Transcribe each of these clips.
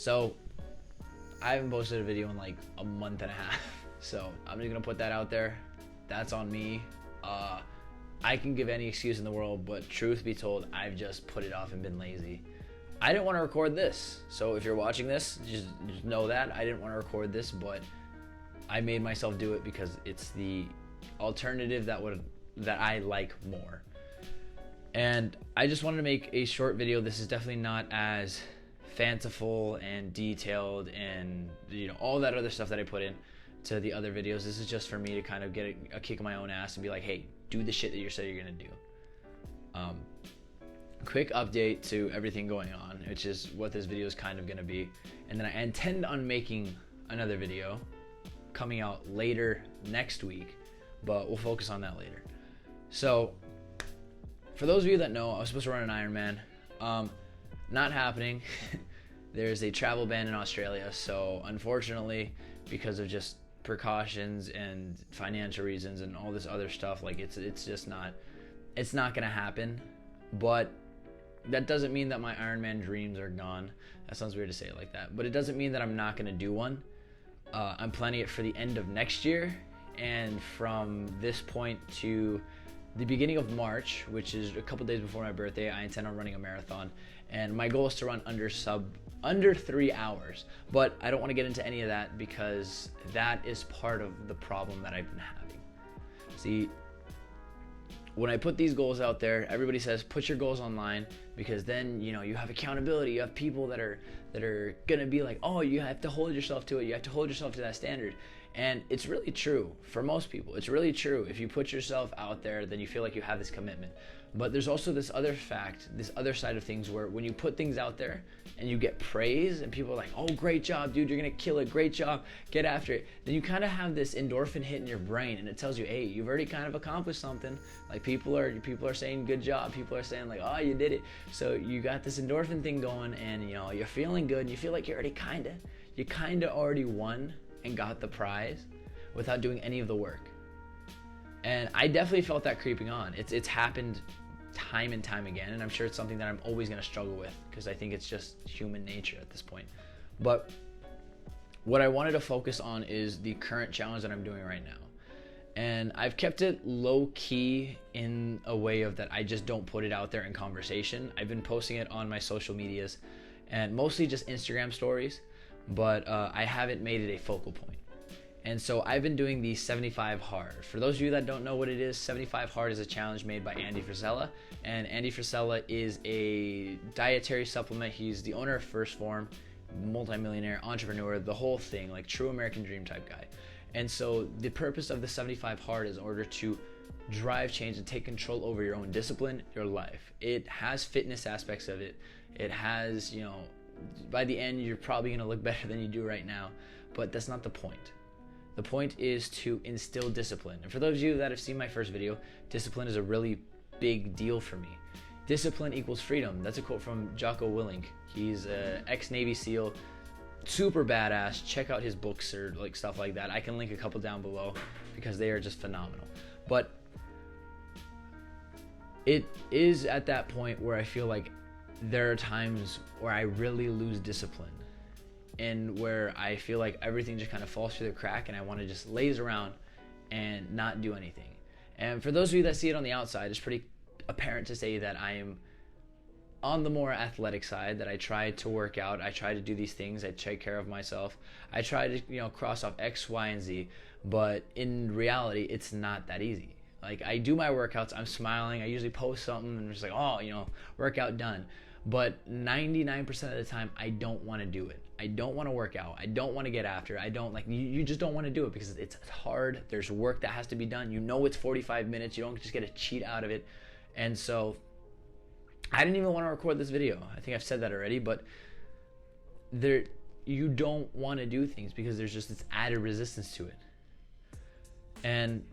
So I haven't posted a video in like a month and a half. So I'm just gonna put that out there. That's on me. I can give any excuse in the world, but truth be told, I've just put it off and been lazy. I didn't want to record this. So if you're watching this, just know that I didn't want to record this, but I made myself do it because it's the alternative that I like more. And I just wanted to make a short video. This is definitely not as fanciful and detailed and all that other stuff that I put in to the other videos. This is just for me to kind of get a kick in my own ass and be like, hey, do the shit that you said you're gonna do. Quick update to everything going on, which is what this video is kind of gonna be. And then I intend on making another video coming out later next week, but we'll focus on that later. So for those of you that know, I was supposed to run an Ironman. Not happening. There's a travel ban in Australia, so unfortunately, because of just precautions and financial reasons and all this other stuff, like it's just not gonna happen. But that doesn't mean that my Ironman dreams are gone. That sounds weird to say it like that, but it doesn't mean that I'm not gonna do one. I'm planning it for the end of next year, and from this point to the beginning of March, which is a couple days before my birthday, I intend on running a marathon, and my goal is to run under 3 hours. But I don't want to get into any of that because that is part of the problem that I've been having. See, when I put these goals out there, everybody says put your goals online, because then you have accountability. You have people that are gonna be like, oh, you have to hold yourself to it. You have to hold yourself to that standard. And it's really true for most people. It's really true. If you put yourself out there, then you feel like you have this commitment. But there's also this other fact, this other side of things, where when you put things out there and you get praise and people are like, oh, great job, dude, you're gonna kill it, great job, get after it, then you kind of have this endorphin hit in your brain, and it tells you, hey, you've already kind of accomplished something. Like people are saying good job, people are saying like, oh, you did it. So you got this endorphin thing going, and you're feeling good, and you feel like you kind of already won and got the prize without doing any of the work. And I definitely felt that creeping on. It's happened time and time again, and I'm sure it's something that I'm always going to struggle with, because I think it's just human nature at this point. But what I wanted to focus on is the current challenge that I'm doing right now. And I've kept it low key in a way of that I just don't put it out there in conversation. I've been posting it on my social medias and mostly just Instagram stories, but I haven't made it a focal point. And so I've been doing the 75 hard. For those of you that don't know what it is, 75 hard is a challenge made by Andy Frisella. And Andy Frisella is a dietary supplement. He's the owner of First Form, multimillionaire, entrepreneur, the whole thing, like true American dream type guy. And so the purpose of the 75 hard is in order to drive change and take control over your own discipline, your life. It has fitness aspects of it. It has, by the end, you're probably gonna look better than you do right now, but that's not the point. The point is to instill discipline. And for those of you that have seen my first video, discipline is a really big deal for me. Discipline equals freedom. That's a quote from Jocko Willink. He's an ex-Navy SEAL, super badass. Check out his books or like stuff like that. I can link a couple down below because they are just phenomenal. But it is at that point where I feel like there are times where I really lose discipline, and where I feel like everything just kind of falls through the crack, and I want to just laze around and not do anything. And for those of you that see it on the outside, it's pretty apparent to say that I am on the more athletic side, that I try to work out, I try to do these things, I take care of myself, I try to cross off X, Y, and Z, but in reality, it's not that easy. Like, I do my workouts, I'm smiling, I usually post something and I'm just like, oh, workout done. But 99% of the time, I don't want to do it. I don't want to work out. I don't want to get after it. You just don't want to do it because it's hard. There's work that has to be done. It's 45 minutes. You don't just get a cheat out of it. And so I didn't even want to record this video. I think I've said that already, but you don't want to do things because there's just this added resistance to it. And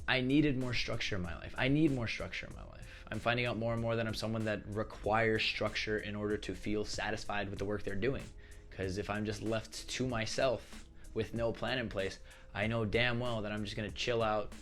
I needed more structure in my life. I need more structure in my life. I'm finding out more and more that I'm someone that requires structure in order to feel satisfied with the work they're doing. Because if I'm just left to myself with no plan in place, I know damn well that I'm just gonna chill out,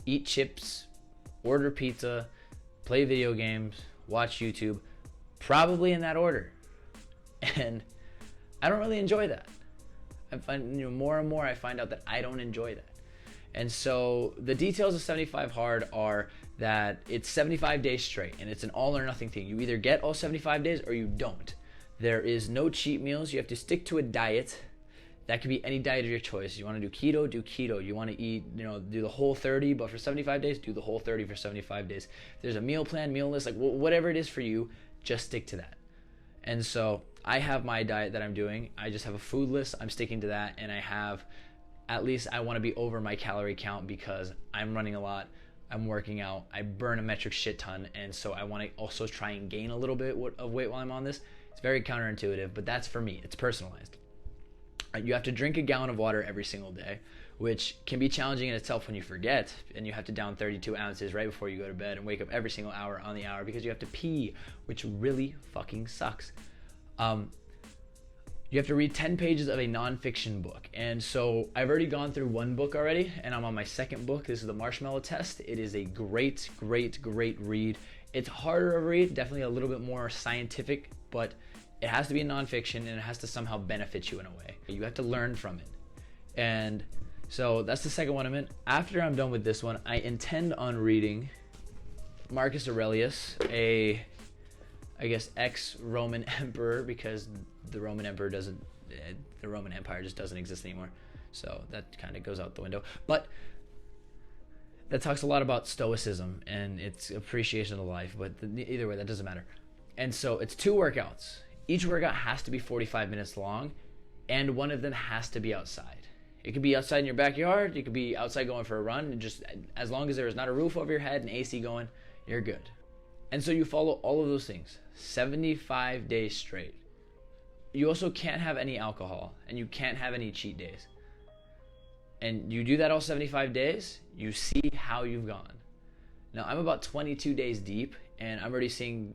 eat chips, order pizza, play video games, watch YouTube, probably in that order. And I don't really enjoy that. I find, more and more I find out that I don't enjoy that. And so the details of 75 Hard are that it's 75 days straight, and it's an all or nothing thing. You either get all 75 days or you don't. There is no cheat meals. You have to stick to a diet. That could be any diet of your choice. You want to do keto, do keto. You want to eat, do the whole 30, but for 75 days, do the whole 30 for 75 days. If there's a meal plan, meal list, like whatever it is for you, just stick to that. And so I have my diet that I'm doing. I just have a food list. I'm sticking to that. And at least I want to be over my calorie count because I'm running a lot. I'm working out. I burn a metric shit ton. And so I want to also try and gain a little bit of weight while I'm on this. It's very counterintuitive, but that's for me. It's personalized. You have to drink a gallon of water every single day, which can be challenging in itself when you forget, and you have to down 32 ounces right before you go to bed and wake up every single hour on the hour because you have to pee, which really fucking sucks. You have to read 10 pages of a nonfiction book. And so I've already gone through one book already, and I'm on my second book. This is The Marshmallow Test. It is a great, great, great read. It's harder of a read, definitely a little bit more scientific, but it has to be a nonfiction, and it has to somehow benefit you in a way. You have to learn from it. And so that's the second one I'm in. After I'm done with this one, I intend on reading Marcus Aurelius, I guess ex-Roman emperor, because the Roman Empire just doesn't exist anymore. So that kind of goes out the window. But that talks a lot about stoicism and its appreciation of life. But either way, that doesn't matter. And so it's 2 workouts. Each workout has to be 45 minutes long, and one of them has to be outside. It could be outside in your backyard. You could be outside going for a run. And just as long as there is not a roof over your head and AC going, you're good. And so you follow all of those things 75 days straight. You also can't have any alcohol, and you can't have any cheat days. And you do that all 75 days, you see how you've gone. Now, I'm about 22 days deep, and I'm already seeing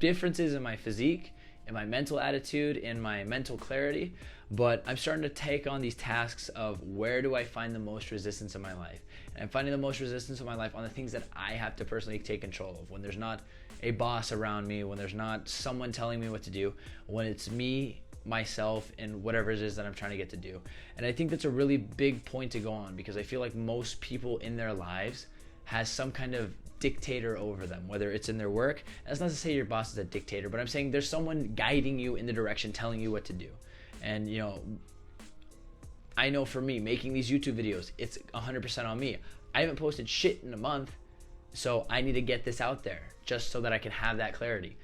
differences in my physique, in my mental attitude, in my mental clarity, but I'm starting to take on these tasks of where do I find the most resistance in my life. And I'm finding the most resistance in my life on the things that I have to personally take control of. When there's not a boss around me, when there's not someone telling me what to do, when it's me, myself, and whatever it is that I'm trying to get to do. And I think that's a really big point to go on, because I feel like most people in their lives has some kind of dictator over them, whether it's in their work. That's not to say your boss is a dictator, but I'm saying there's someone guiding you in the direction, telling you what to do. And I know for me, making these YouTube videos, it's 100% on me. I haven't posted shit in a month, so I need to get this out there just so that I can have that clarity.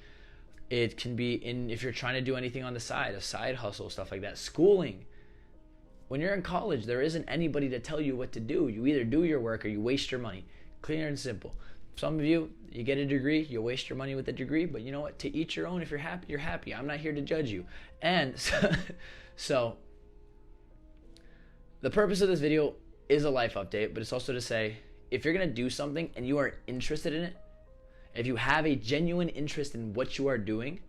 It can be if you're trying to do anything on the side, a side hustle, stuff like that. Schooling. When you're in college, there isn't anybody to tell you what to do. You either do your work or you waste your money. Clear and simple. Some of you get a degree, you waste your money with the degree, but you know what? To each your own. If you're happy, you're happy. I'm not here to judge you. And so the purpose of this video is a life update, but it's also to say, if you're going to do something and you are interested in it, if you have a genuine interest in what you are doing,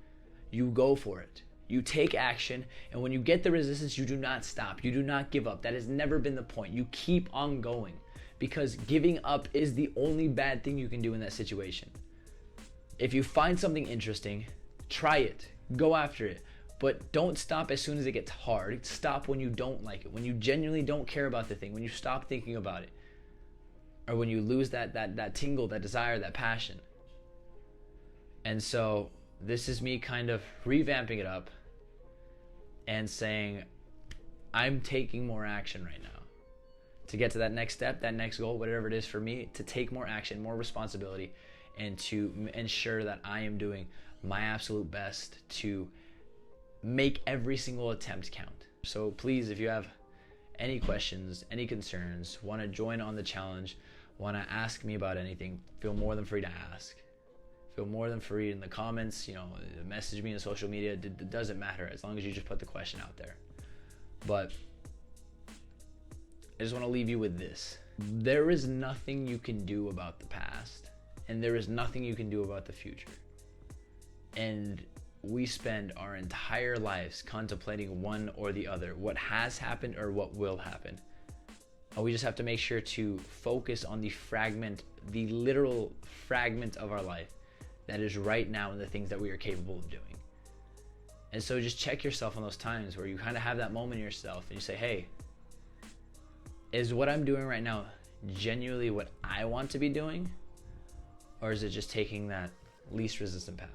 you go for it. You take action, and when you get the resistance, you do not stop. You do not give up. That has never been the point. You keep on going. Because giving up is the only bad thing you can do in that situation. If you find something interesting, try it, go after it, but don't stop as soon as it gets hard. Stop when you don't like it, when you genuinely don't care about the thing, when you stop thinking about it, or when you lose that tingle, that desire, that passion. And so this is me kind of revamping it up and saying, I'm taking more action right now. To get to that next step, that next goal, whatever it is for me, to take more action, more responsibility, and to ensure that I am doing my absolute best to make every single attempt count. So please, if you have any questions, any concerns, want to join on the challenge, want to ask me about anything, feel more than free to ask. Feel more than free in the comments, message me on social media. It doesn't matter as long as you just put the question out there. But I just want to leave you with this. There is nothing you can do about the past, and there is nothing you can do about the future. And we spend our entire lives contemplating one or the other, what has happened or what will happen. And we just have to make sure to focus on the literal fragment of our life that is right now and the things that we are capable of doing. And so just check yourself on those times where you kind of have that moment in yourself and you say, hey, is what I'm doing right now genuinely what I want to be doing? Or is it just taking that least resistant path?